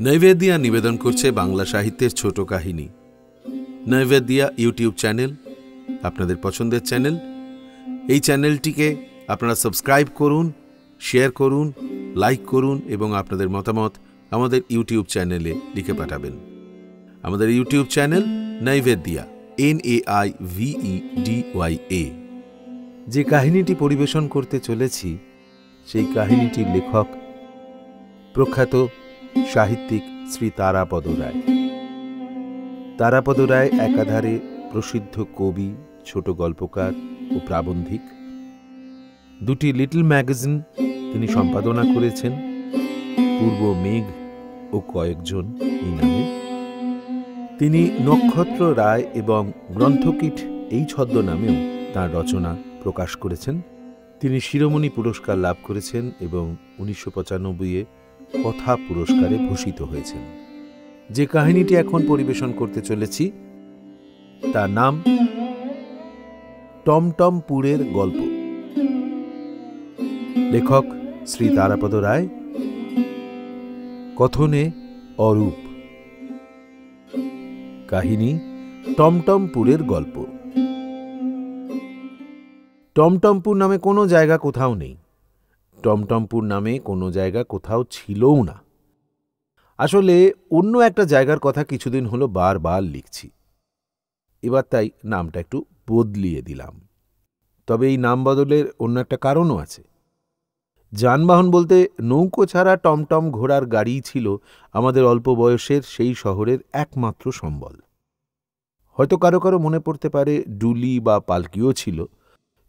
নৈবেদ্যিয়া নিবেদন করছে বাংলা সাহিত্যের ছোট কাহিনী। নৈবেদ্যিয়া ইউটিউব চ্যানেল আপনাদের পছন্দের চ্যানেল। এই চ্যানেলটিকে আপনারা সাবস্ক্রাইব করুন, শেয়ার করুন, লাইক করুন এবং আপনাদের মতামত আমাদের ইউটিউব চ্যানেলে লিখে পাঠাবেন। আমাদের ইউটিউব চ্যানেল নৈবেদ্যিয়া, NAIVEDYA। যে কাহিনীটি পরিবেশন করতে চলেছি সেই কাহিনীটির লেখক প্রখ্যাত সাহিত্যিক শ্রী তারাপদ রায়। তারাপদ রায় একাধারে প্রসিদ্ধ কবি, ছোট গল্পকার ও প্রাবন্ধিক। দুটি লিটল ম্যাগাজিন তিনি সম্পাদনা করেছেন, পূর্ব মেঘ ও কয়েকজন এই নামে। তিনি নক্ষত্র রায় এবং গ্রন্থকীট এই ছদ্মনামেও তাঁর রচনা প্রকাশ করেছেন। তিনি শিরোমণি পুরস্কার লাভ করেছেন এবং 1995-এ কথা পুরস্কারে ভূষিত হয়েছেন। যে কাহিনীটি এখন পরিবেশন করতে চলেছি তার নাম টমটমপুরের গল্প। লেখক শ্রী তারাপদ রায়, কথনে অরূপ। কাহিনী টমটমপুরের গল্প। টমটমপুর নামে কোনো জায়গা কোথাও নেই। টমটমপুর নামে কোনো জায়গা কোথাও ছিলও না। আসলে অন্য একটা জায়গার কথা কিছুদিন হলো বারবার লিখছি। এবার তাই নামটা একটু বদলিয়ে দিলাম। তবে এই নাম বদলের অন্য একটা কারণও আছে। যানবাহন বলতে নৌকো ছাড়া টমটম ঘোড়ার গাড়িই ছিল আমাদের অল্প বয়সের সেই শহরের একমাত্র সম্বল। হয়তো কারো কারো মনে পড়তে পারে ডুলি বা পালকিও ছিল,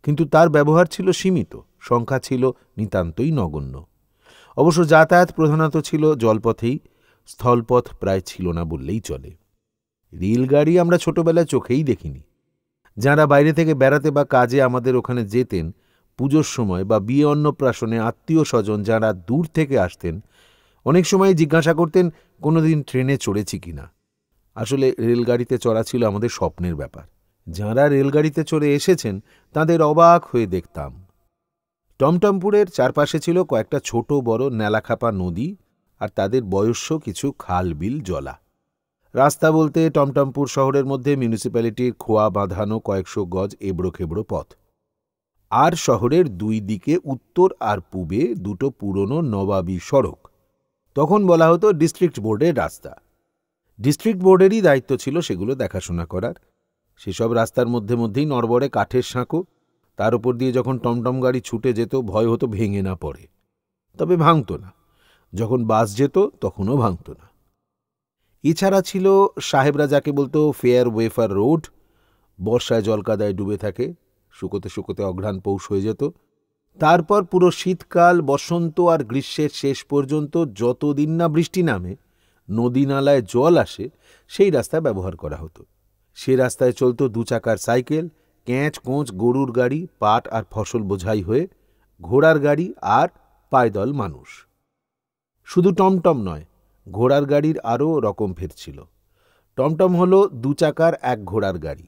কিন্তু তার ব্যবহার ছিল সীমিত, সংখ্যা ছিল নিতান্তই নগণ্য। অবশ্য যাতায়াত প্রধানত ছিল জলপথেই, স্থলপথ প্রায় ছিল না বললেই চলে। রেলগাড়ি আমরা ছোটবেলায় চোখেই দেখিনি। যাঁরা বাইরে থেকে বেড়াতে বা কাজে আমাদের ওখানে যেতেন, পুজোর সময় বা বিয়ে অন্নপ্রাশনে আত্মীয় স্বজন যাঁরা দূর থেকে আসতেন, অনেক সময় জিজ্ঞাসা করতেন কোনোদিন ট্রেনে চড়েছি কিনা। আসলে রেলগাড়িতে চড়া ছিল আমাদের স্বপ্নের ব্যাপার। যাঁরা রেলগাড়িতে চড়ে এসেছেন তাদের অবাক হয়ে দেখতাম। টমটমপুরের চারপাশে ছিল কয়েকটা ছোট বড় নেলাখাপা নদী আর তাদের বয়স্য কিছু খাল বিল জলা। রাস্তা বলতে টমটমপুর শহরের মধ্যে মিউনিসিপ্যালিটির খোয়া বাঁধানো কয়েকশো গজ এবড়ো খেবড়ো পথ। আর শহরের দুই দিকে উত্তর আর পূবে দুটো পুরনো নবাবী সড়ক। তখন বলা হতো ডিস্ট্রিক্ট বোর্ডের রাস্তা। ডিস্ট্রিক্ট বোর্ডেরই দায়িত্ব ছিল সেগুলো দেখাশোনা করার। সেসব রাস্তার মধ্যে মধ্যেই নড়বড়ে কাঠের সাঁকো। তার উপর দিয়ে যখন টমটম গাড়ি ছুটে যেত ভয় হতো ভেঙে না পড়ে। তবে ভাঙত না। যখন বাস যেত তখনও ভাঙত না। এছাড়া ছিল সাহেবরা যাকে বলতো ফেয়ার ওয়েফার রোড। বর্ষায় জলকাদায় ডুবে থাকে, শুকোতে শুকোতে অঘ্রাণ পৌষ হয়ে যেত। তারপর পুরো শীতকাল, বসন্ত আর গ্রীষ্মের শেষ পর্যন্ত যতদিন না বৃষ্টি নামে, নদী নালায় জল আসে, সেই রাস্তা ব্যবহার করা হতো। সে রাস্তায় চলত দু চাকার সাইকেল, ক্যাঁচ কোঁচ গরুর গাড়ি, পাট আর ফসল বোঝাই হয়ে, ঘোড়ার গাড়ি আর পায়দল মানুষ। শুধু টমটম নয়, ঘোড়ার গাড়ির আরও রকম ফের ছিল। টমটম হলো দু চাকার এক ঘোড়ার গাড়ি।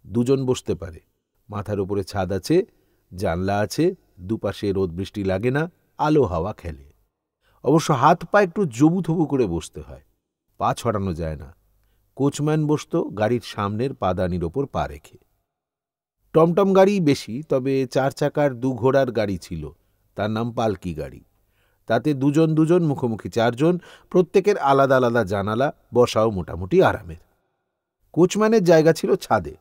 দুজন বসতে পারে, মাথার উপরে ছাদ আছে, জানলা আছে, দুপাশে রোদ বৃষ্টি লাগে না, আলো হাওয়া খেলে। অবশ্য হাত পা একটু জবুথবু করে বসতে হয়, পা ছড়ানো যায় না। কোচম্যান বসত গাড়ির সামনের পাদানির ওপর পা রেখে। টমটম গাড়ি বেশি, তবে চার চাকার দু ঘোড়ার গাড়ি ছিল, তার নাম পালকি গাড়ি। তাতে দুজন দুজন, মুখোমুখি চারজন, প্রত্যেকের আলাদা আলাদা জানালা, বসাও মোটামুটি আরামের। কোচম্যানের জায়গা ছিল ছাদে।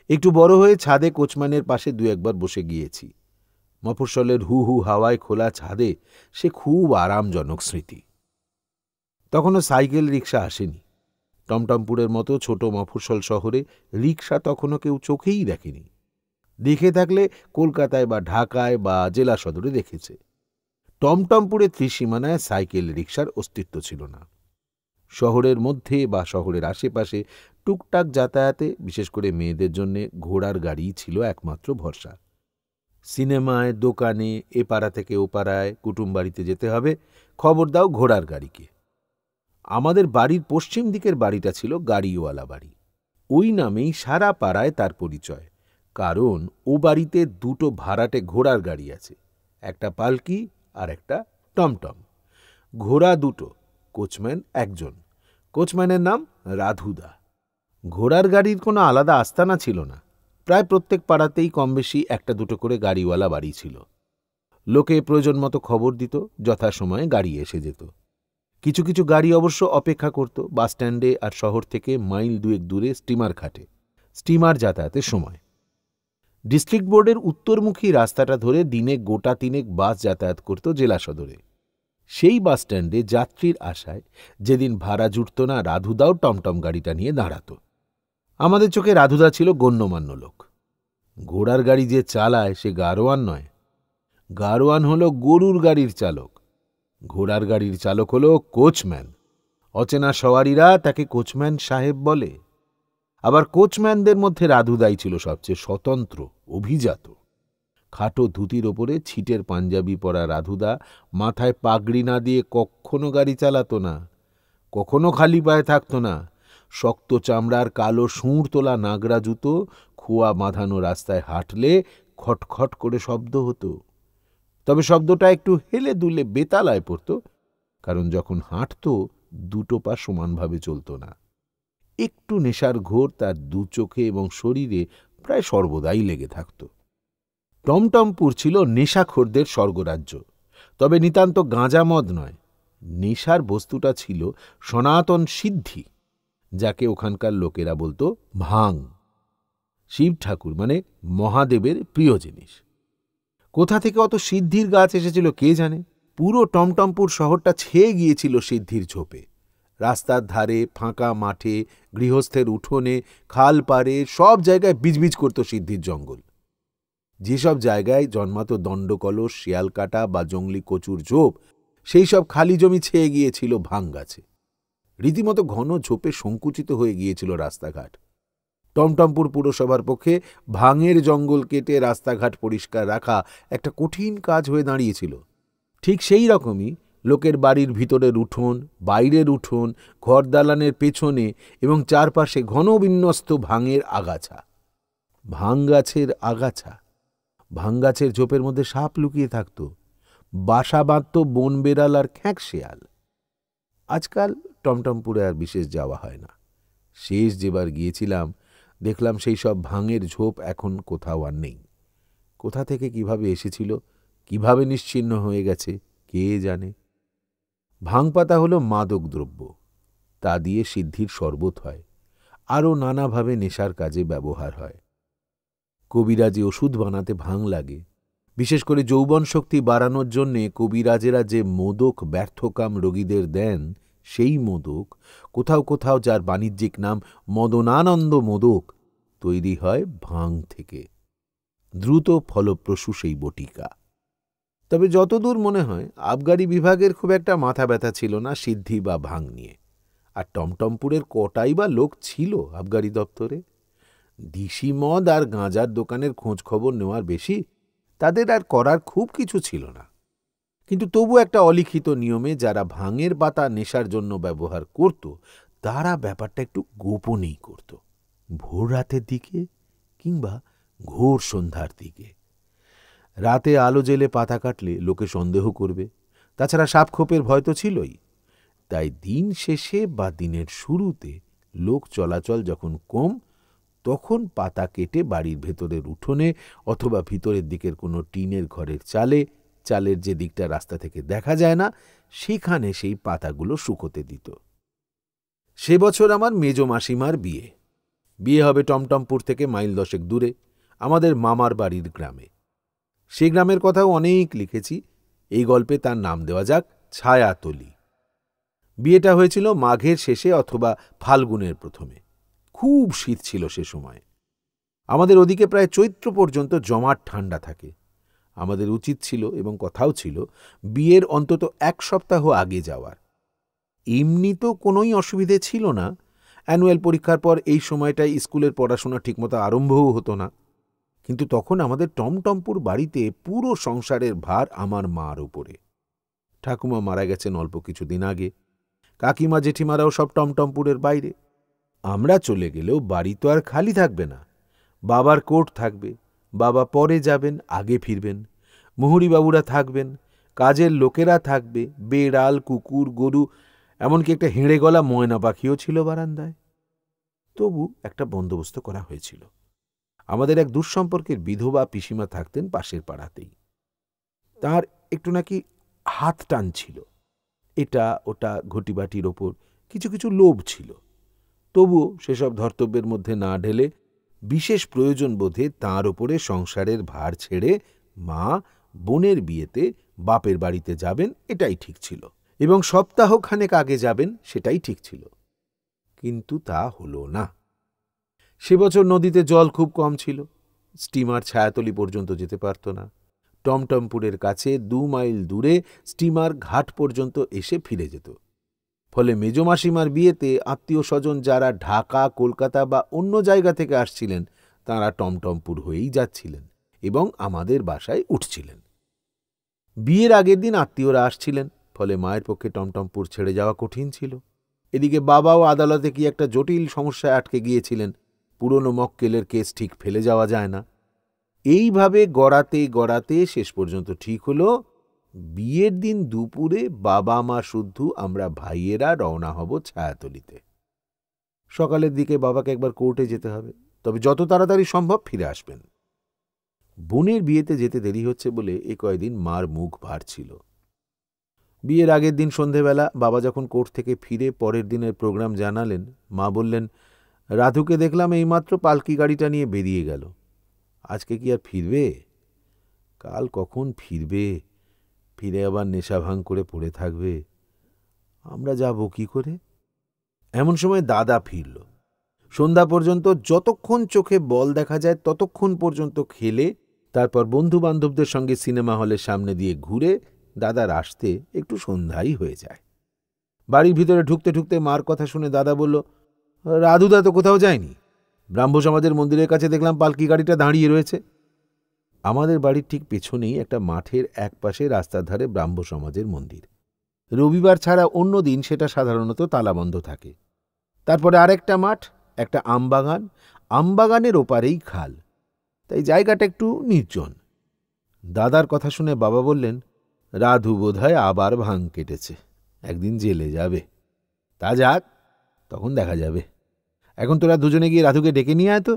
একটু বড় হয়ে ছাদে কোচম্যানের পাশে দু একবার বসে গিয়েছি। মফস্বলের হু হু হাওয়ায় খোলা ছাদে সে খুব আরামজনক স্মৃতি। তখনও সাইকেল রিক্সা আসেনি। টমটমপুরের মতো ছোট মফস্বল শহরে রিক্সা তখনও কেউ চোখেই দেখেনি। দেখে থাকলে কলকাতায় বা ঢাকায় বা জেলা সদরে দেখেছে। টমটমপুরের ত্রিসীমানায় সাইকেল রিক্সার অস্তিত্ব ছিল না। শহরের মধ্যে বা শহরের আশেপাশে টুকটাক যাতায়াতে, বিশেষ করে মেয়েদের জন্য, ঘোড়ার গাড়িই ছিল একমাত্র ভরসা। সিনেমায়, দোকানে, এ পাড়া থেকে ও পাড়ায় কুটুম বাড়িতে যেতে হবে, খবর দাও ঘোড়ার গাড়িকে। আমাদের বাড়ির পশ্চিম দিকের বাড়িটা ছিল গাড়িওয়ালা বাড়ি। ওই নামেই সারা পাড়ায় তার পরিচয়, কারণ ও বাড়িতে দুটো ভাড়াটে ঘোড়ার গাড়ি আছে, একটা পালকি আর একটা টমটম। ঘোড়া দুটো, কোচম্যান একজন। কোচম্যানের নাম রাধুদা। ঘোড়ার গাড়ির কোনো আলাদা আস্তানা ছিল না। প্রায় প্রত্যেক পাড়াতেই কম বেশি একটা দুটো করে গাড়িওয়ালা বাড়ি ছিল। লোকে প্রয়োজন মতো খবর দিত, যথাসময়ে গাড়ি এসে যেত। কিছু কিছু গাড়ি অবশ্য অপেক্ষা করত বাসস্ট্যান্ডে আর শহর থেকে মাইল 2 দূরে স্টিমার ঘাটে, স্টিমার যাতায়াতের সময়। ডিস্ট্রিক্ট বোর্ডের উত্তরমুখী রাস্তাটা ধরে দিনে গোটা 3 বাস যাতায়াত করত জেলা সদরে। সেই বাসস্ট্যান্ডে যাত্রীর আশায় যেদিন ভাড়া জুটত না, রাধুদাও টমটম গাড়িটা নিয়ে দাঁড়াত। আমাদের চোখে রাধুদা ছিল গণ্যমান্য লোক। ঘোড়ার গাড়ি যে চালায় সে গারোয়ান নয়, গারোয়ান হল গরুর গাড়ির চালক, ঘোড়ার গাড়ির চালক হল কোচম্যান। অচেনা সওয়ারিরা তাকে কোচম্যান সাহেব বলে। আবার কোচম্যানদের মধ্যে রাধুদাই ছিল সবচেয়ে স্বতন্ত্র, অভিজাত। খাটো ধুতির ওপরে ছিটের পাঞ্জাবি পরা রাধুদা মাথায় পাগড়ি না দিয়ে কখনো গাড়ি চালাত না, কখনো খালি পায়ে থাকত না। শক্ত চামড়ার কালো সুঁড় তোলা নাগরা জুতো, খোয়া বাঁধানো রাস্তায় হাঁটলে খটখট করে শব্দ হতো। তবে শব্দটা একটু হেলে দুলে বেতালায় পড়ত, কারণ যখন হাঁটত দুটো পা সমানভাবে চলত না। একটু নেশার ঘোর তার দু চোখে এবং শরীরে প্রায় সর্বদাই লেগে থাকত। টমটমপুর ছিল নেশাখোরদের স্বর্গরাজ্য, তবে নিতান্ত গাঁজা মদ নয়। নেশার বস্তুটা ছিল সনাতন সিদ্ধি, যাকে ওখানকার লোকেরা বলতো ভাং। শিব ঠাকুর মানে মহাদেবের প্রিয় জিনিস। কোথা থেকে অত সিদ্ধির গাছ এসেছিল কে জানে। পুরো টমটমপুর শহরটা ছেয়ে গিয়েছিল সিদ্ধির ঝোপে। রাস্তার ধারে, ফাঁকা মাঠে, গৃহস্থের উঠোনে, খাল পাড়ে সব জায়গায় বিজবিজ করত সিদ্ধির জঙ্গল। যেসব জায়গায় জন্মাত দণ্ডকলস, শিয়ালকাটা বা জঙ্গলি কচুর ঝোপ, সেই সব খালি জমি ছেয়ে গিয়েছিল ভাং গাছে। রীতিমতো ঘন ঝোপে সংকুচিত হয়ে গিয়েছিল রাস্তাঘাট। টমটমপুর পুরসভার পক্ষে ভাঙের জঙ্গল কেটে রাস্তাঘাট পরিষ্কার রাখা একটা কঠিন কাজ হয়ে দাঁড়িয়েছিল। ঠিক সেই রকমই লোকের বাড়ির ভিতরের উঠোন, বাইরের উঠোন, ঘর দালানের পেছনে এবং চারপাশে ঘন বিন্যস্ত ভাঙের আগাছা। ভাং গাছের আগাছা, ভাং গাছের ঝোপের মধ্যে সাপ লুকিয়ে থাকত, বাসা বাঁধত বন বেড়াল আর খ্যাঁক শেয়াল। আজকাল টমটমপুরে আর বিশেষ যাওয়া হয় না। শেষ যেবার গিয়েছিলাম দেখলাম সেই সব ভাঙের ঝোপ এখন কোথাও আর নেই। কোথা থেকে কিভাবে এসেছিল, কিভাবে নিশ্চিহ্ন হয়ে গেছে কে জানে। ভাং পাতা হল মাদক দ্রব্য, তা দিয়ে সিদ্ধির শরবত হয়, আরও নানাভাবে নেশার কাজে ব্যবহার হয়। কবিরাজে ওষুধ বানাতে ভাং লাগে। বিশেষ করে যৌবন শক্তি বাড়ানোর জন্যে কবিরাজেরা যে মোদক ব্যর্থকাম রোগীদের দেন, সেই মোদক কোথাও কোথাও, যার বাণিজ্যিক নাম মদনানন্দ মোদক, তৈরি হয় ভাং থেকে। দ্রুত ফলপ্রসূ সেই বটিকা। তবে যতদূর মনে হয় আবগারি বিভাগের খুব একটা মাথা ব্যথা ছিল না সিদ্ধি বা ভাং নিয়ে। আর টমটমপুরের কটাই বা লোক ছিল আবগারি দপ্তরে। দিশি মদ আর গাঁজার দোকানের খোঁজ খবর নেওয়ার বেশি তাদের আর করার খুব কিছু ছিল না। কিন্তু তবু একটা অলিখিত নিয়মে যারা ভাঙের পাতা নেশার জন্য ব্যবহার করত, তারা ব্যাপারটা একটু গোপনেই করত। ভোর রাতের দিকে কিংবা ঘোর সন্ধ্যার দিকে। রাতে আলো জেলে পাতা কাটলে লোকে সন্দেহ করবে, তাছাড়া সাপখোপের ভয় তো ছিলই। তাই দিন শেষে বা দিনের শুরুতে লোক চলাচল যখন কম, তখন পাতা কেটে বাড়ির ভেতরের উঠোনে অথবা ভিতরের দিকের কোনো টিনের ঘরের চালে, চালের যে দিকটা রাস্তা থেকে দেখা যায় না, সেখানে সেই পাতাগুলো শুকোতে দিত। সে বছর আমার মেজ মাসিমার বিয়ে। বিয়ে হবে টমটমপুর থেকে মাইল 10 দূরে, আমাদের মামার বাড়ির গ্রামে। সে গ্রামের কথাও অনেক লিখেছি, এই গল্পে তার নাম দেওয়া যাক ছায়াতলি। বিয়েটা হয়েছিল মাঘের শেষে অথবা ফাল্গুনের প্রথমে। খুব শীত ছিল সে সময়। আমাদের ওদিকে প্রায় চৈত্র পর্যন্ত জমাট ঠান্ডা থাকে। আমাদের উচিত ছিল এবং কথাও ছিল বিয়ের অন্তত 1 সপ্তাহ আগে যাওয়ার। এমনি তো কোনোই অসুবিধে ছিল না। অ্যানুয়াল পরীক্ষার পর এই সময়টায় স্কুলের পড়াশোনা ঠিকমতো আরম্ভও হতো না। কিন্তু তখন আমাদের টমটমপুর বাড়িতে পুরো সংসারের ভার আমার মার উপরে। ঠাকুমা মারা গেছেন অল্প কিছুদিন আগে। কাকিমা জেঠিমারাও সব টমটমপুরের বাইরে। আমরা চলে গেলেও বাড়ি তো আর খালি থাকবে না। বাবার কোর্ট থাকবে, বাবা পরে যাবেন, আগে ফিরবেন। মুহুরিবাবুরা থাকবেন, কাজের লোকেরা থাকবে, বেড়াল, কুকুর, গরু, এমনকি একটা হেঁড়ে গলা ময়না পাখিও ছিল বারান্দায়। তবু একটা বন্দোবস্ত করা হয়েছিল। আমাদের এক দুঃসম্পর্কের বিধবা পিসিমা থাকতেন পাশের পাড়াতেই। তার একটু নাকি হাত টান ছিল, এটা ওটা ঘটিবাটির ওপর কিছু কিছু লোভ ছিল। তবুও সেসব ধর্তব্যের মধ্যে না ঢেলে বিশেষ প্রয়োজন বোধে তাঁর ওপরে সংসারের ভার ছেড়ে মা বোনের বিয়েতে বাপের বাড়িতে যাবেন, এটাই ঠিক ছিল, এবং সপ্তাহখানেক আগে যাবেন, সেটাই ঠিক ছিল। কিন্তু তা হলো না। সে বছর নদীতে জল খুব কম ছিল। স্টিমার ছায়াতলি পর্যন্ত যেতে পারত না। টমটমপুরের কাছে 2 মাইল দূরে স্টিমার ঘাট পর্যন্ত এসে ফিরে যেত। ফলে মেজমাসিমার বিয়েতে আত্মীয় স্বজন যারা ঢাকা, কলকাতা বা অন্য জায়গা থেকে আসছিলেন, তাঁরা টমটমপুর হয়েই যাচ্ছিলেন এবং আমাদের বাসায় উঠছিলেন। বিয়ের আগের দিন আত্মীয়রা আসছিলেন, ফলে মায়ের পক্ষে টমটমপুর ছেড়ে যাওয়া কঠিন ছিল। এদিকে বাবাও আদালতে কি একটা জটিল সমস্যায় আটকে গিয়েছিলেন। পুরনো মক্কেলের কেস ঠিক ফেলে যাওয়া যায় না। এইভাবে গড়াতে গড়াতে শেষ পর্যন্ত ঠিক হলো বিয়ের দিন দুপুরে বাবা মা শুদ্ধ আমরা ভাইয়েরা রওনা হব ছায়াতলিতে। সকালের দিকে বাবাকে একবার কোর্টে যেতে হবে, তবে যত তাড়াতাড়ি সম্ভব ফিরে আসবেন। বোনের বিয়েতে যেতে দেরি হচ্ছে বলে এ কয়দিন মার মুখ ভার ছিল। বিয়ের আগের দিন সন্ধেবেলা বাবা যখন কোর্ট থেকে ফিরে পরের দিনের প্রোগ্রাম জানালেন, মা বললেন, রাধুকে দেখলাম এইমাত্র পালকি গাড়িটা নিয়ে বেরিয়ে গেল। আজকে কি আর ফিরবে? কাল কখন ফিরবে? ফিরে আবার নেশা ভাঙ করে পড়ে থাকবে। আমরা যাব কি করে? এমন সময় দাদা ফিরল। সন্ধ্যা পর্যন্ত যতক্ষণ চোখে বল দেখা যায় ততক্ষণ পর্যন্ত খেলে, তারপর বন্ধু বান্ধবদের সঙ্গে সিনেমা হলের সামনে দিয়ে ঘুরে দাদার আসতে একটু সন্ধ্যাই হয়ে যায়। বাড়ির ভিতরে ঢুকতে ঢুকতে মার কথা শুনে দাদা বলল, রাধুদা তো কোথাও যায়নি। ব্রাহ্ম সমাজের মন্দিরের কাছে দেখলাম পালকি গাড়িটা দাঁড়িয়ে রয়েছে। আমাদের বাড়ির ঠিক পেছনেই একটা মাঠের একপাশে রাস্তার ধারে ব্রাহ্ম সমাজের মন্দির। রবিবার ছাড়া অন্য দিন সেটা সাধারণত তালাবন্ধ থাকে। তারপরে আরেকটা মাঠ, একটা আমবাগান, আমবাগানের ওপারেই খাল, তাই জায়গাটা একটু নির্জন। দাদার কথা শুনে বাবা বললেন, রাধু বোধহয় আবার ভাঙ কেটেছে, একদিন জেলে যাবে। তা যাক, তখন দেখা যাবে। এখন তোরা দুজনে গিয়ে রাধুকে ডেকে নিয়ে আয় তো।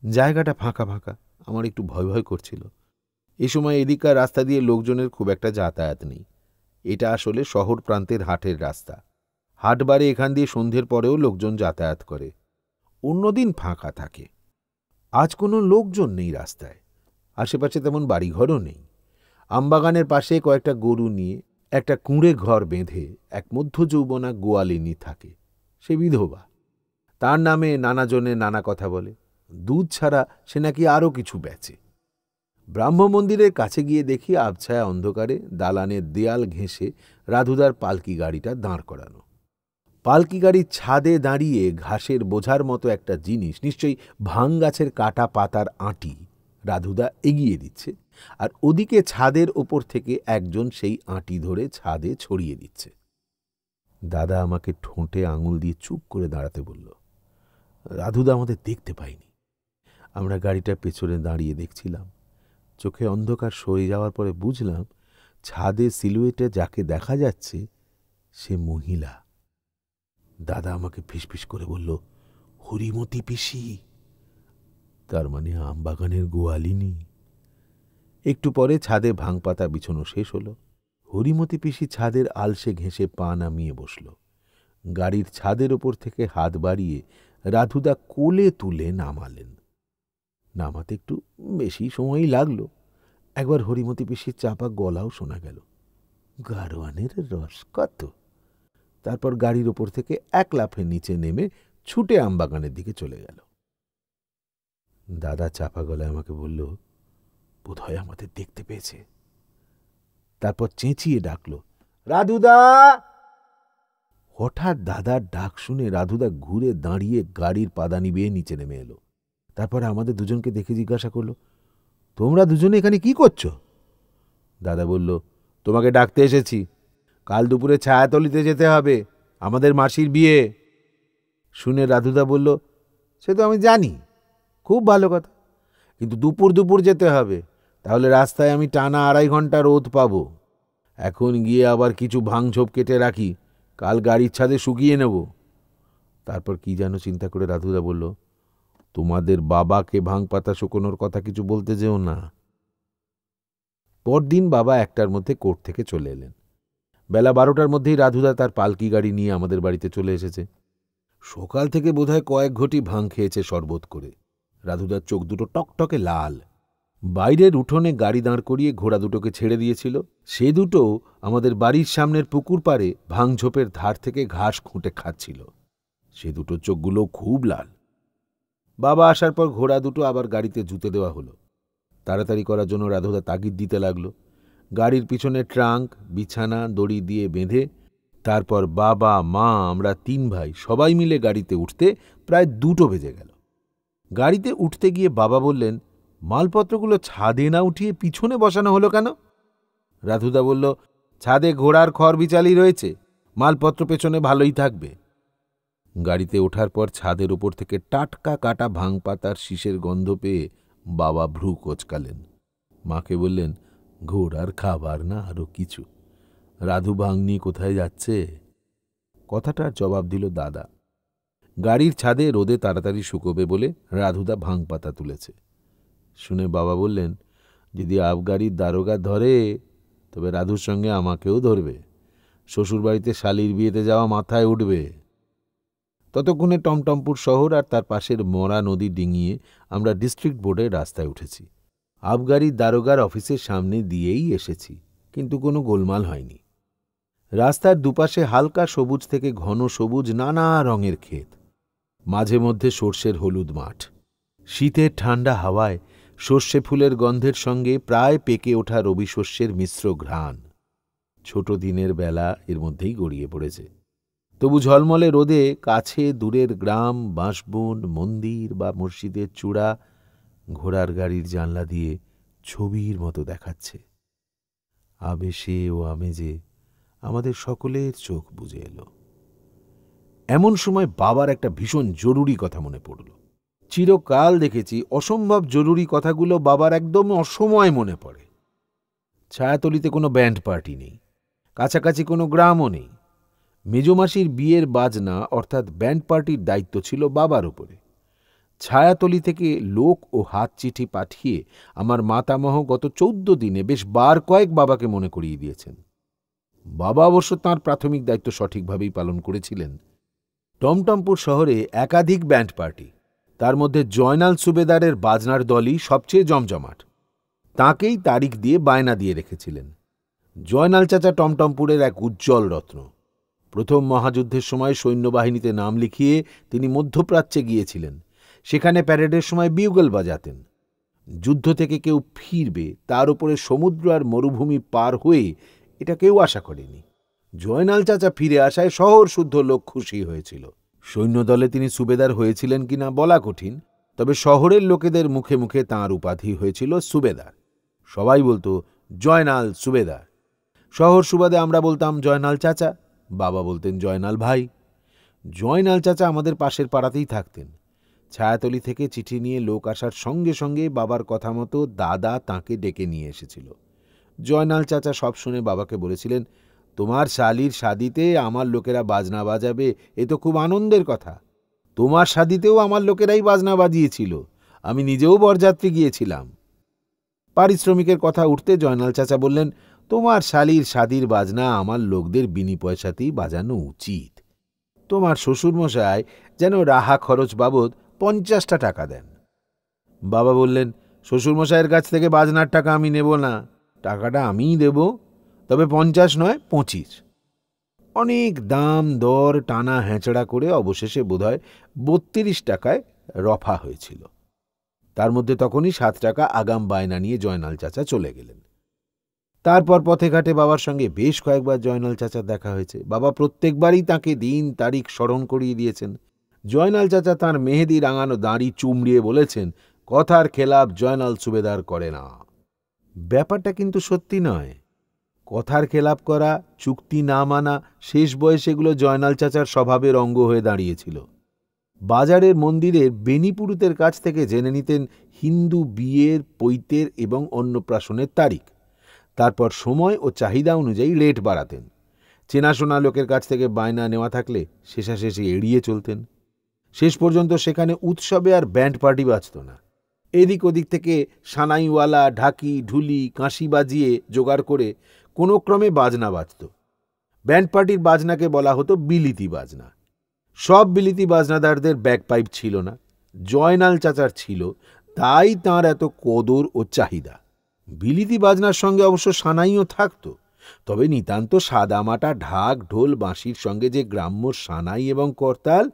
জায়গাটা ফাঁকা ফাঁকা, আমার একটু ভয় ভয় করছিল। এই সময় এদিককার রাস্তা দিয়ে লোকজনের খুব একটা যাতায়াত নেই। এটা আসলে শহর প্রান্তের হাটের রাস্তা। হাটবারে এখান দিয়ে সন্ধ্যের পরেও লোকজন যাতায়াত করে। অন্যদিন ফাঁকা থাকে। আজ কোনো লোকজন নেই রাস্তায়। আশেপাশে তেমন বাড়িঘরও নেই। আমবাগানের পাশে কয়েকটা গরু নিয়ে একটা কুঁড়ে ঘর বেঁধে এক মধ্যযৌবনা গোয়ালিনী থাকে। সে বিধবা। তার নামে নানাজনে নানা কথা বলে। দুধ ছাড়া সে নাকি আরও কিছু বেচে। ব্রাহ্ম মন্দিরের কাছে গিয়ে দেখি আবছায়া অন্ধকারে দালানের দেয়াল ঘেঁষে রাধুদার পালকি গাড়িটা দাঁড় করানো। পালকি গাড়ির ছাদে দাঁড়িয়ে ঘাসের বোঝার মতো একটা জিনিস, নিশ্চয়ই ভাং গাছের কাটা পাতার আঁটি, রাধুদা এগিয়ে দিচ্ছে, আর ওদিকে ছাদের ওপর থেকে একজন সেই আঁটি ধরে ছাদে ছড়িয়ে দিচ্ছে। দাদা আমাকে ঠোঁটে আঙুল দিয়ে চুপ করে দাঁড়াতে বলল। রাধুদা আমাদের দেখতে পায়নি। আমরা গাড়িটার পেছনে দাঁড়িয়ে দেখছিলাম। চোখে অন্ধকার সরে যাওয়ার পরে বুঝলাম ছাদে সিলুয়েটে যাকে দেখা যাচ্ছে সে মহিলা। দাদা আমাকে ফিসফিস করে বলল, হরিমতি পিসি। তার মানে আমবাগানের গোয়ালিনী। একটু পরে ছাদে ভাঙপাতা বিছানো শেষ হলো। হরিমতি পিসি ছাদের আলসে ঘেঁষে পা নামিয়ে বসল। গাড়ির ছাদের ওপর থেকে হাত বাড়িয়ে রাধুদা কোলে তুলে নামালেন। নামাতে একটু বেশি সময়ই লাগলো। একবার হরিমতি পিসির চাপা গলাও শোনা গেল, গারোয়ানের রস কত। তারপর গাড়ির ওপর থেকে এক লাফে নিচে নেমে ছুটে আমবাগানের দিকে চলে গেল। দাদা চাপা গলায় আমাকে বলল, বোধহয় আমাদের দেখতে পেয়েছে। তারপর চেঁচিয়ে ডাকল, রাধুদা। হঠাৎ দাদার ডাক শুনে রাধুদা ঘুরে দাঁড়িয়ে গাড়ির পাদানি বেয়ে নিচে নেমে এলো। তারপর আমাদের দুজনকে দেখে জিজ্ঞাসা করল, তোমরা দুজনে এখানে কি করছো? দাদা বলল, তোমাকে ডাকতে এসেছি। কাল দুপুরে ছায়াতলিতে যেতে হবে, আমাদের মাসির বিয়ে। শুনে রাধুদা বলল, সে তো আমি জানি, খুব ভালো কথা, কিন্তু দুপুর দুপুর যেতে হবে, তাহলে রাস্তায় আমি টানা 2.5 ঘন্টা রোদ পাব। এখন গিয়ে আবার কিছু ভাঙঝোপ কেটে রাখি, কাল গাড়ির ছাদে শুকিয়ে নেব। তারপর কি যেন চিন্তা করে রাধুদা বলল, তোমাদের বাবাকে ভাং পাতা শুকোনোর কথা কিছু বলতে যেও না। পরদিন বাবা 1টার মধ্যে কোর্ট থেকে চলে এলেন। বেলা 12টার মধ্যেই রাধুদা তার পালকি গাড়ি নিয়ে আমাদের বাড়িতে চলে এসেছে। সকাল থেকে বোধহয় কয়েক ঘটি ভাং খেয়েছে শরবত করে। রাধুদার চোখ দুটো টকটকে লাল। বাইরের উঠোনে গাড়ি দাঁড় করিয়ে ঘোড়া দুটোকে ছেড়ে দিয়েছিল। সে দুটো আমাদের বাড়ির সামনের পুকুর পাড়ে ভাঙঝোপের ধার থেকে ঘাস খুঁটে খাচ্ছিল। সে দুটো চোখগুলো খুব লাল। বাবা আসার পর ঘোড়া দুটো আবার গাড়িতে জুতে দেওয়া হলো। তাড়াতাড়ি করার জন্য রাধুদা তাগিদ দিতে লাগলো। গাড়ির পিছনে ট্রাঙ্ক, বিছানা দড়ি দিয়ে বেঁধে তারপর বাবা, মা, আমরা 3 ভাই সবাই মিলে গাড়িতে উঠতে প্রায় 2টো বেজে গেল। গাড়িতে উঠতে গিয়ে বাবা বললেন, মালপত্রগুলো ছাদে না উঠিয়ে পিছনে বসানো হলো কেন? রাধুদা বলল, ছাদে ঘোড়ার খড় বিচালি রয়েছে, মালপত্র পেছনে ভালোই থাকবে। গাড়িতে ওঠার পর ছাদের উপর থেকে টাটকা কাটা ভাং পাতার শীষের গন্ধ পেয়ে বাবা ভ্রু কোচকালেন। মাকে বললেন, ঘোড়ার খাবার না আরো কিছু। রাধু ভাং নিয়ে কোথায় যাচ্ছে? কথাটার জবাব দিল দাদা। গাড়ির ছাদে রোদে তাড়াতাড়ি শুকোবে বলে রাধুদা ভাং পাতা তুলেছে। শুনে বাবা বললেন, যদি আবগারির দারোগা ধরে তবে রাধুর সঙ্গে আমাকেও ধরবে। শ্বশুরবাড়িতে শালির বিয়েতে যাওয়া মাথায় উঠবে। ততক্ষণে টমটমপুর শহর আর তার পাশের মরা নদী ডিঙিয়ে আমরা ডিস্ট্রিক্ট বোর্ডের রাস্তায় উঠেছি। আবগারির দারোগার অফিসের সামনে দিয়েই এসেছি, কিন্তু কোনো গোলমাল হয়নি। রাস্তার দুপাশে হালকা সবুজ থেকে ঘন সবুজ নানা রঙের ক্ষেত, মাঝে মধ্যে সর্ষের হলুদ মাঠ। শীতের ঠান্ডা হাওয়ায় সর্ষে ফুলের গন্ধের সঙ্গে প্রায় পেকে ওঠা রবি শস্যের মিশ্র ঘ্রাণ। ছোট দিনের বেলা এর মধ্যেই গড়িয়ে পড়েছে। তবু ঝলমলে রোদে কাছে দূরের গ্রাম, বাঁশবন, মন্দির বা মসজিদের চূড়া ঘোড়ার গাড়ির জানলা দিয়ে ছবির মতো দেখাচ্ছে। আবেশে ও আমেজে আমাদের সকলের চোখ বুজে এলো। এমন সময় বাবার একটা ভীষণ জরুরি কথা মনে পড়ল। চিরকাল দেখেছি অসম্ভব জরুরি কথাগুলো বাবার একদম অসময় মনে পড়ে। ছায়াতলিতে কোনো ব্যান্ড পার্টি নেই, কাছাকাছি কোনো গ্রামও নেই। মেজমাসির বিয়ের বাজনা অর্থাৎ ব্যান্ড পার্টির দায়িত্ব ছিল বাবার উপরে। ছায়াতলি থেকে লোক ও হাত চিঠি পাঠিয়ে আমার মাতামহ গত 14 দিনে বেশ বার কয়েক বাবাকে মনে করিয়ে দিয়েছেন। বাবা অবশ্য তাঁর প্রাথমিক দায়িত্ব সঠিকভাবেই পালন করেছিলেন। টমটমপুর শহরে একাধিক ব্যান্ড পার্টি, তার মধ্যে জয়নাল সুবেদারের বাজনার দলই সবচেয়ে জমজমাট। তাঁকেই তারিখ দিয়ে বায়না দিয়ে রেখেছিলেন। জয়নাল চাচা টমটমপুরের এক উজ্জ্বল রত্ন। প্রথম মহাযুদ্ধের সময় সৈন্যবাহিনীতে নাম লিখিয়ে তিনি মধ্যপ্রাচ্যে গিয়েছিলেন। সেখানে প্যারেডের সময় বিউগল বাজাতেন। যুদ্ধ থেকে কেউ ফিরবে, তার উপরে সমুদ্র আর মরুভূমি পার হয়ে, এটা কেউ আশা করেনি। জয়নাল চাচা ফিরে আসায় শহর শুদ্ধ লোক খুশি হয়েছিল। সৈন্যদলে তিনি সুবেদার হয়েছিলেন কিনা বলা কঠিন, তবে শহরের লোকেদের মুখে মুখে তাঁর উপাধি হয়েছিল সুবেদার। সবাই বলতো জয়নাল সুবেদার। শহর সুবাদে আমরা বলতাম জয়নাল চাচা, বাবা বলতেন জয়নাল ভাই। জয়নাল চাচা আমাদের পাশের পাড়াতেই থাকতেন। ছায়াতলি থেকে চিঠি নিয়ে লোক আসার সঙ্গে সঙ্গে বাবার কথা মতো দাদা তাঁকে ডেকে নিয়ে এসেছিল। জয়নাল চাচা সব শুনে বাবাকে বলেছিলেন, তোমার শালির শাদিতে আমার লোকেরা বাজনা বাজাবে, এ তো খুব আনন্দের কথা। তোমার শাদিতেও আমার লোকেরাই বাজনা বাজিয়েছিল, আমি নিজেও বরযাত্রী গিয়েছিলাম। পারিশ্রমিকের কথা উঠতে জয়নাল চাচা বললেন, তোমার শালির শাদির বাজনা আমার লোকদের বিনি পয়সাতেই বাজানো উচিত। তোমার শ্বশুরমশাই যেন রাহা খরচ বাবদ 50টা টাকা দেন। বাবা বললেন, শ্বশুরমশাইয়ের কাছ থেকে বাজনার টাকা আমি নেব না, টাকাটা আমিই দেব, তবে 50 নয় 25। অনেক দাম দর টানা হ্যাঁচড়া করে অবশেষে বোধহয় 32 টাকায় রফা হয়েছিল। তার মধ্যে তখনই 7 টাকা আগাম বায়না নিয়ে জয়নাল চাচা চলে গেলেন। তারপর পথে ঘাটে বাবার সঙ্গে বেশ কয়েকবার জয়নাল চাচার দেখা হয়েছে। বাবা প্রত্যেকবারই তাকে দিন তারিখ স্মরণ করিয়ে দিয়েছেন। জয়নাল চাচা তাঁর মেহেদি রাঙানো দাড়ি চুমড়িয়ে বলেছেন, কথার খেলাপ জয়নাল সুবেদার করে না। ব্যাপারটা কিন্তু সত্যি নয়। কথার খেলাপ করা, চুক্তি না মানা শেষ বয়সে এগুলো জয়নাল চাচার স্বভাবের অঙ্গ হয়ে দাঁড়িয়েছিল। বাজারের মন্দিরের বেনিপুরুতের কাছ থেকে জেনে নিতেন হিন্দু বিয়ের, পৈতের এবং অন্নপ্রাশনের তারিখ। তারপর সময় ও চাহিদা অনুযায়ী রেট বাড়াতেন। চেনাশোনা লোকের কাছ থেকে বায়না নেওয়া থাকলে শেষাশেষি এড়িয়ে চলতেন। শেষ পর্যন্ত সেখানে উৎসবে আর ব্যান্ড পার্টি বাজত না। এদিক ওদিক থেকে সানাইওয়ালা, ঢাকি, ঢুলি, কাঁসি বাজিয়ে জোগাড় করে কোনো ক্রমে বাজনা বাজত। ব্যান্ড পার্টির বাজনাকে বলা হতো বিলিতি বাজনা। সব বিলিতি বাজনাদারদের ব্যাকপাইপ ছিল না, জয়নাল চাচার ছিল, তাই তাঁর এত কদর ও চাহিদা। বিলিতি বাজনার সঙ্গে অবশ্য সানাইও থাকত, তবে নিতান্ত সাদামাটা ঢাক, ঢোল, বাঁশির সঙ্গে যে গ্রাম্য সানাই এবং করতাল,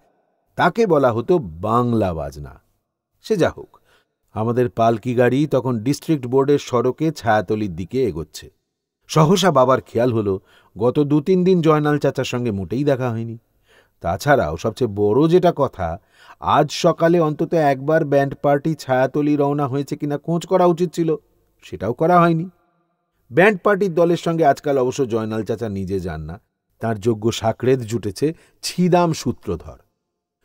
তাকে বলা হতো বাংলা বাজনা। সে যা হোক, আমাদের পালকি গাড়ি তখন ডিস্ট্রিক্ট বোর্ডের সড়কে ছায়াতলির দিকে এগোচ্ছে। সহসা বাবার খেয়াল হলো গত 2-3 দিন জয়নাল চাচার সঙ্গে মোটেই দেখা হয়নি। তাছাড়াও সবচেয়ে বড় যেটা কথা, আজ সকালে অন্তত একবার ব্যান্ড পার্টি ছায়াতলি রওনা হয়েছে কিনা খোঁজ করা উচিত ছিল, সেটাও করা হয়নি। ব্যান্ড পার্টির দলের সঙ্গে আজকাল অবশ্য জয়নাল চাচা নিজে যান না, তাঁর যোগ্য সাকরেদ জুটেছে ছিদাম সূত্রধর।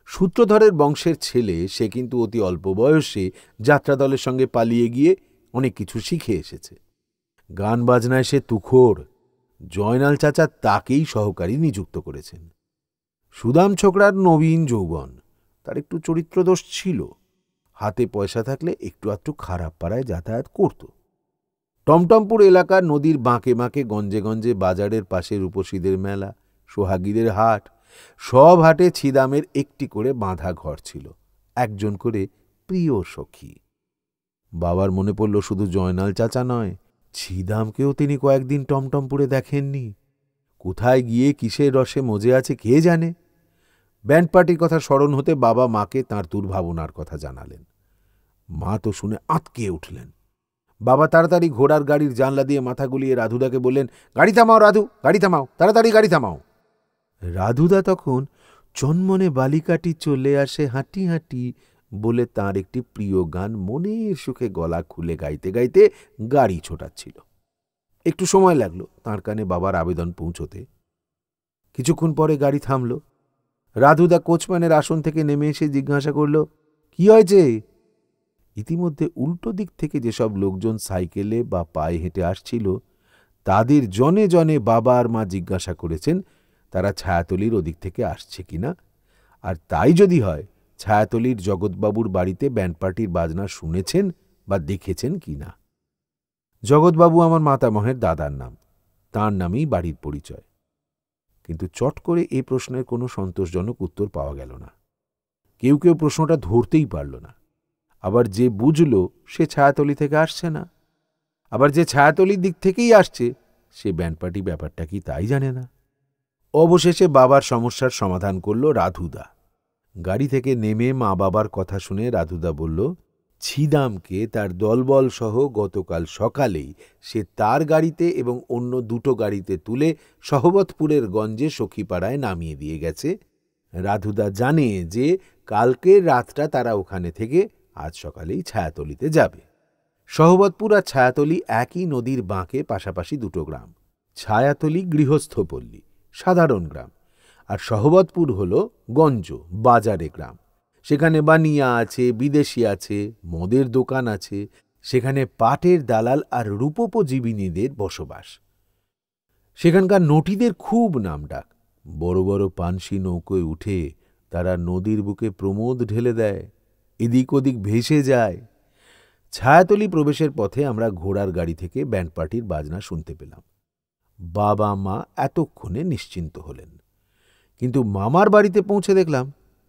সূত্রধরের বংশের ছেলে, সে কিন্তু অতি অল্প বয়সে যাত্রা দলের সঙ্গে পালিয়ে গিয়ে অনেক কিছু শিখে এসেছে। গান বাজনায় সে তুখোড়। জয়নাল চাচা তাকেই সহকারী নিযুক্ত করেছেন। সুদাম ছোকরার নবীন যৌবন, তার একটু চরিত্রদোষ ছিল। হাতে পয়সা থাকলে একটু আধটু খারাপ পাড়ায় যাতায়াত করত। টমটমপুর এলাকার নদীর বাঁকে বাঁকে, গঞ্জে গঞ্জে, বাজারের পাশে রূপসীদের মেলা, সোহাগীদের হাট, সব হাটে ছিদামের একটি করে বাঁধা ঘর ছিল, একজন করে প্রিয় সখী। বাবার মনে পড়ল শুধু জয়নাল চাচা নয়, ছিদামকেও তিনি কয়েকদিন টমটমপুরে দেখেননি। কোথায় গিয়ে কিসের রসে মজে আছে কে জানে। ব্যান্ড পার্টির কথা স্মরণ হতে বাবা মাকে তাঁর দুর্ভাবনার কথা জানালেন। মা তো শুনে আঁতকে উঠলেন। বাবা তাড়াতাড়ি ঘোড়ার গাড়ির জানলা দিয়ে মাথা গুলিয়ে রাধুদাকে বললেন, গাড়ি থামাও রাধু, গাড়ি থামাও, তাড়াতাড়ি গাড়ি থামাও। রাধুদা তখন চনমনে বালিকাটি চলে আসে হাঁটি হাঁটি বলে তাঁর একটি প্রিয় গান মনের সুখে গলা খুলে গাইতে গাইতে গাড়ি ছোটাচ্ছিল। একটু সময় লাগলো তাঁর কানে বাবার আবেদন পৌঁছতে। কিছুক্ষণ পরে গাড়ি থামল। রাধুদা কোচম্যানের আসন থেকে নেমে এসে জিজ্ঞাসা করল, কি হয়েছে? ইতিমধ্যে উল্টো দিক থেকে যেসব লোকজন সাইকেলে বা পায়ে হেঁটে আসছিল, তাদের জনে জনে বাবা আর মা জিজ্ঞাসা করেছেন তারা ছায়াতলির ওদিক থেকে আসছে কিনা, আর তাই যদি হয় ছায়াতলির জগৎবাবুর বাড়িতে ব্যান্ড পার্টির বাজনা শুনেছেন বা দেখেছেন কিনা। জগৎবাবু আমার মাতামহের দাদার নাম, তাঁর নামেই বাড়ির পরিচয়। কিন্তু চট করে এই প্রশ্নের কোনো সন্তোষজনক উত্তর পাওয়া গেল না। কেউ কেউ প্রশ্নটা ধরতেই পারল না। আবার যে বুঝল সে ছায়াতলি থেকে আসছে না, আবার যে ছায়াতলির দিক থেকেই আসছে সে ব্যান্ড পার্টি ব্যাপারটা কি তাই জানে না। অবশেষে বাবার সমস্যার সমাধান করল রাধুদা। গাড়ি থেকে নেমে মা বাবার কথা শুনে রাধুদা বলল, ছিদামকে তার দলবল সহ গতকাল সকালেই সে তার গাড়িতে এবং অন্য 2টো গাড়িতে তুলে সহবতপুরের গঞ্জে সখীপাড়ায় নামিয়ে দিয়ে গেছে। রাধুদা জানে যে কালকের রাতটা তারা ওখানে থেকে আজ সকালেই ছায়াতলিতে যাবে। সহবতপুর আর ছায়াতলি একই নদীর বাঁকে পাশাপাশি 2টো গ্রাম। ছায়াতলি গৃহস্থপল্লী, সাধারণ গ্রাম, আর সহবতপুর হল গঞ্জ, বাজারে গ্রাম। সেখানে বানিয়া আছে, বিদেশি আছে, মদের দোকান আছে, সেখানে পাটের দালাল আর রূপোপজীবিনীদের বসবাস। সেখানকার নটিদের খুব নামডাক। বড় বড় পানসি নৌকোয় উঠে তারা নদীর বুকে প্রমোদ ঢেলে দেয়, এদিক ওদিক ভেসে যায়। ছায়াতলি প্রবেশের পথে আমরা ঘোড়ার গাড়ি থেকে ব্যান্ড পার্টির বাজনা শুনতে পেলাম। বাবা মা এতক্ষণে নিশ্চিন্ত হলেন। কিন্তু মামার বাড়িতে পৌঁছে দেখলাম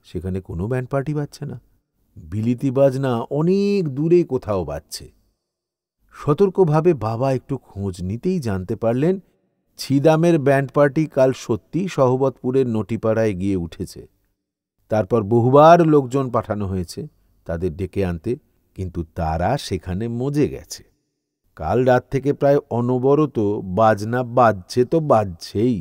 সেখানে কোনো ব্যান্ড পার্টি বাজছে না। বিলিতি বাজনা অনেক দূরে কোথাও বাজছে। সতর্কভাবে বাবা একটু খোঁজ নিতেই জানতে পারলেন ছিদামের ব্যান্ড পার্টি কাল সত্যি সহবতপুরের নটিপাড়ায় গিয়ে উঠেছে। তারপর বহুবার লোকজন পাঠানো হয়েছে তাদের ডেকে আনতে, কিন্তু তারা সেখানে মজে গেছে। কাল রাত থেকে প্রায় অনবরত বাজনা বাজছে তো বাজছেই।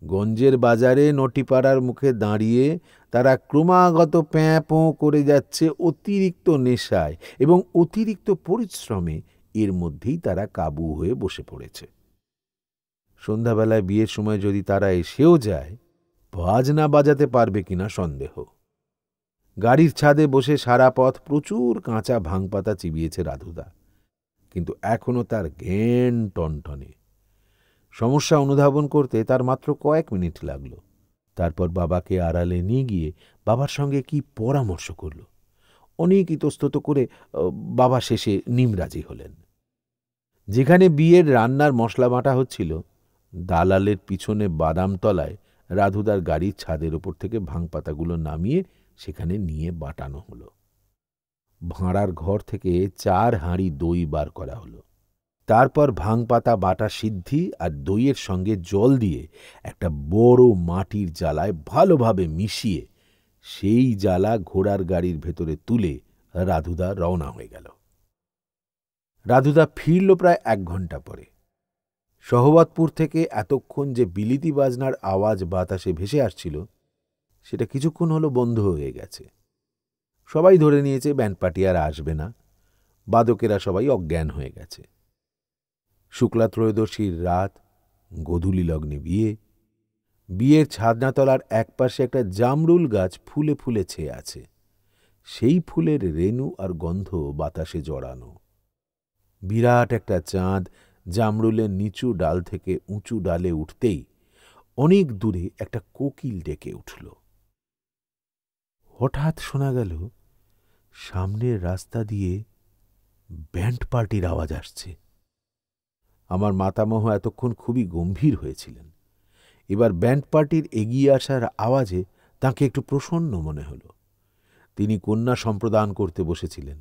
গঞ্জের বাজারে নটিপাড়ার মুখে দাঁড়িয়ে তারা ক্রমাগত প্যাঁ পোঁ করে যাচ্ছে অতিরিক্ত নেশায় এবং অতিরিক্ত পরিশ্রমে। এর মধ্যেই তারা কাবু হয়ে বসে পড়েছে। সন্ধ্যাবেলায় বিয়ের সময় যদি তারা এসেও যায়, বাজনা বাজাতে পারবে কিনা সন্দেহ। গাড়ির ছাদে বসে সারা পথ প্রচুর কাঁচা ভাঙপাতা চিবিয়েছে রাধুদা, কিন্তু এখনো তার জ্ঞান টনটনে। সমস্যা অনুধাবন করতে তার মাত্র কয়েক মিনিট লাগল। তারপর বাবাকে আড়ালে নিয়ে গিয়ে বাবার সঙ্গে কি পরামর্শ করল। অনেক ইতস্তত করে বাবা শেষে নিমরাজি হলেন। যেখানে বিয়ের রান্নার মশলা বাটা হচ্ছিল, দালালের পিছনে বাদামতলায় রাধুদার গাড়ির ছাদের ওপর থেকে ভাঙপাতাগুলো নামিয়ে সেখানে নিয়ে বাটানো হলো। ভাঁড়ার ঘর থেকে 4 হাঁড়ি দই বার করা হলো। তারপর ভাঙপাতা বাটা সিদ্ধি আর দইয়ের সঙ্গে জল দিয়ে একটা বড় মাটির জালায় ভালোভাবে মিশিয়ে সেই জালা ঘোড়ার গাড়ির ভেতরে তুলে রাধুদা রওনা হয়ে গেল। রাধুদা ফিরল প্রায় 1 ঘণ্টা পরে। সহবতপুর থেকে এতক্ষণ যে বিলিতি বাজনার আওয়াজ বাতাসে ভেসে আসছিল, সেটা কিছুক্ষণ হলো বন্ধ হয়ে গেছে। সবাই ধরে নিয়েছে ব্যান্ড পার্টি আর আসবে না, বাদকেরা সবাই অজ্ঞান হয়ে গেছে। শুক্লা ত্রয়োদশীর রাত, গোধূলি লগ্নে বিয়ে। বিয়ের ছাদনাতলার একপাশে একটা জামরুল গাছ ফুলে ফুলে ছেয়ে আছে। সেই ফুলের রেণু আর গন্ধ বাতাসে জড়ানো। বিরাট একটা চাঁদ জামরুলের নিচু ডাল থেকে উঁচু ডালে উঠতেই অনেক দূরে একটা কোকিল ডেকে উঠল। হঠাৎ শোনা গেল সামনের রাস্তা দিয়ে ব্যান্ড পার্টির আওয়াজ আসছে। আমার মাতামহ এতক্ষণ খুবই গম্ভীর হয়েছিলেন। এবার ব্যান্ড পার্টির এগিয়ে আসার আওয়াজে তাঁকে একটু প্রসন্ন মনে হল। তিনি কন্যা সম্প্রদান করতে বসেছিলেন।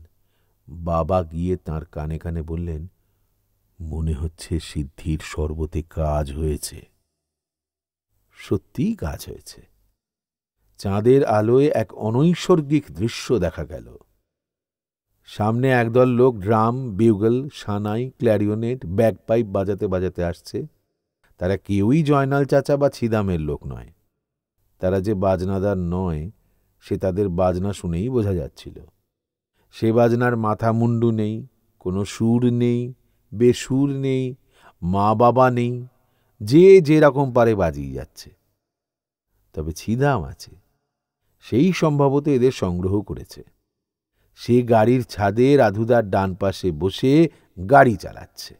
বাবা গিয়ে তাঁর কানে কানে বললেন, মনে হচ্ছে সিদ্ধির শরবতে কাজ হয়েছে। সত্যিই কাজ হয়েছে। চাঁদের আলোয় এক অনৈসর্গিক দৃশ্য দেখা গেল। সামনে একদল লোক ড্রাম, বিউগল, সানাই, ক্ল্যারিওনেট, ব্যাগপাইপ বাজাতে বাজাতে আসছে। তারা কেউই জয়নাল চাচা বা ছিদামের লোক নয়। তারা যে বাজনাদার নয়, সে তাদের বাজনা শুনেই বোঝা যাচ্ছিল। সে বাজনার মাথা মুন্ডু নেই, কোনো সুর নেই, বেসুর নেই, মা বাবা নেই, যে যেরকম পারে বাজিয়ে যাচ্ছে। তবে ছিদাম আছে, সেই সম্ভবত এদের সংগ্রহ করেছে। সে গাড়ির ছাদে রাধুদার ডান পাশে বসে গাড়ি চালাচ্ছে।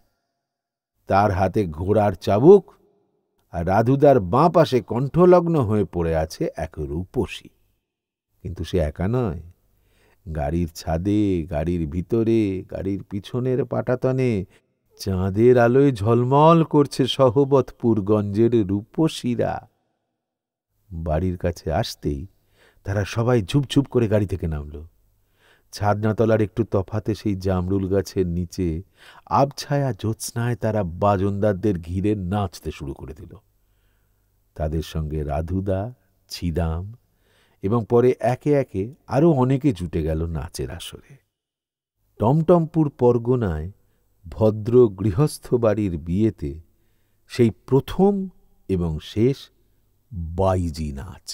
তার হাতে ঘোড়ার চাবুক, আর রাধুদার বাঁ পাশে কণ্ঠলগ্ন হয়ে পড়ে আছে এক রূপসী। কিন্তু সে একা নয়। গাড়ির ছাদে, গাড়ির ভিতরে, গাড়ির পিছনের পাটাতনে চাঁদের আলোয় ঝলমল করছে সহবতপুরগঞ্জের রূপসীরা। বাড়ির কাছে আসতেই তারা সবাই ঝুপঝুপ করে গাড়ি থেকে নামল। ছাদনাতলার একটু তফাতে সেই জামরুল গাছের নিচে আবছায়া জ্যোৎস্নায় তারা বাজনদারদের ঘিরে নাচতে শুরু করে দিল। তাদের সঙ্গে রাধুদা, ছিদাম এবং পরে একে একে আরও অনেকে জুটে গেল নাচের আসরে। টমটমপুর পরগনায় ভদ্র গৃহস্থ বাড়ির বিয়েতে সেই প্রথম এবং শেষ বাইজি নাচ।